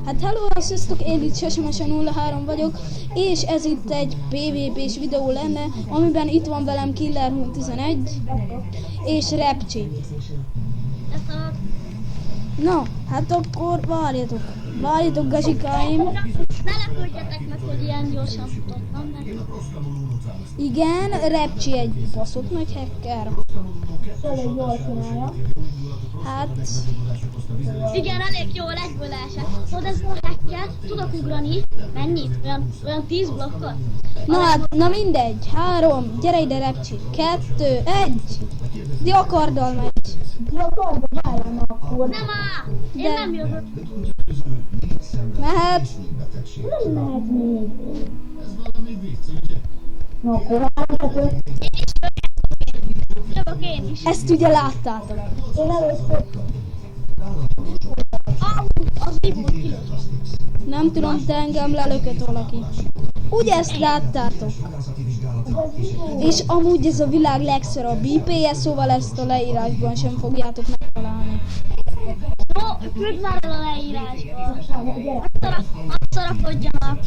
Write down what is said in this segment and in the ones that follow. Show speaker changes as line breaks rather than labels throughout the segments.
Hát hello, sziasztok, én itt Sesemese03 vagyok, és ez itt egy PvP-s videó lenne, amiben itt van velem KillerHunt11 és Repcsi. No, hát akkor várjatok gazsikáim.
Ne lepődjetek meg, hogy ilyen gyorsan futottam, mert...
Igen, Repcsi egy baszott nagy hacker.
Elég jól csinálja.
Hát...
Igen, elég jól egyből esett. Tudod, ez a hacker, tudok ugrani, mennyit? Olyan 10 blokkot?
Na mindegy, 3, gyere ide Repcsi, 2, 1, diakarddal megy.
Diakarddal várjam akkor. Nem áll! Én nem jövök.
Mehet.
Nem mehet még. Na akkor 3-2. Jövök én is.
Ezt ugye láttátok.
Én először. Az mi volt ki?
Nem tudom, de engem lelökött valaki. Ugye ezt láttátok? És amúgy ez a világ legszarabb IP-je, szóval ezt a leírásban sem fogjátok megtalálni.
Jó, küld már el a leírásba. Azt szarapodjanak.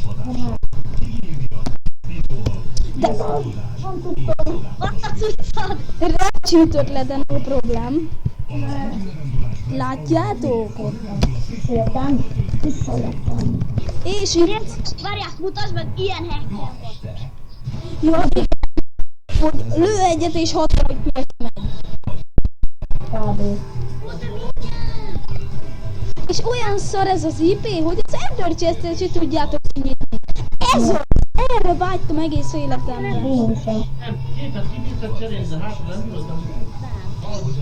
De
Ott a cuccad.
Repcsi ötlete, no problém. Látjátok?
Szépen.
És itt...
Várják, mutasd meg, ilyen hacker volt.
Jó, hogy lő egyet és 60 megy. És olyan szar ez az IP, hogy az Ender Chest-et se tudjátok kinyitni. Ez a... Erre vágytam egész életemben.
Én sem.
Nem, képet kibírtak cserélni, de hátra nem tudottam.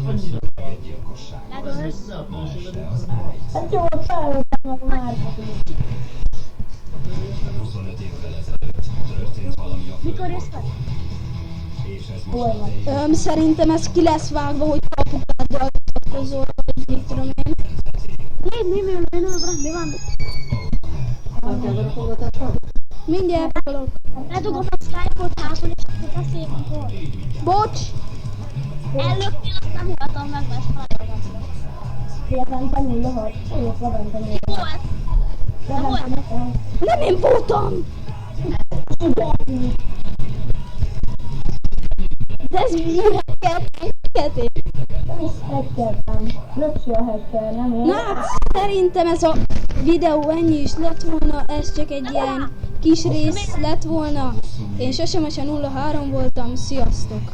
Annyira.
Legölsz.
Hát
jó, felöltem meg már. Mikor jössz fel? Hol van?
Szerintem ez ki lesz vágva, hogy apukáddal találkozol, vagy mit tudom én.
Mi van?
Mindjárt fogok.
Ledugod a Skype-ot hátul, és akkor beszélünk hol.
Bocs!
Ellöknél, azt nem voltam meg, mert feladatom. Levente 06. Jó, ez... Nem volt?
Nem én voltam! De ez mi hackertem?
Nem is hackertem. Löpsi a hacker, nem én.
Na hát szerintem ez a videó ennyi is lett volna, ez csak egy ilyen kis rész lett volna. Én Sesemese03 voltam, sziasztok!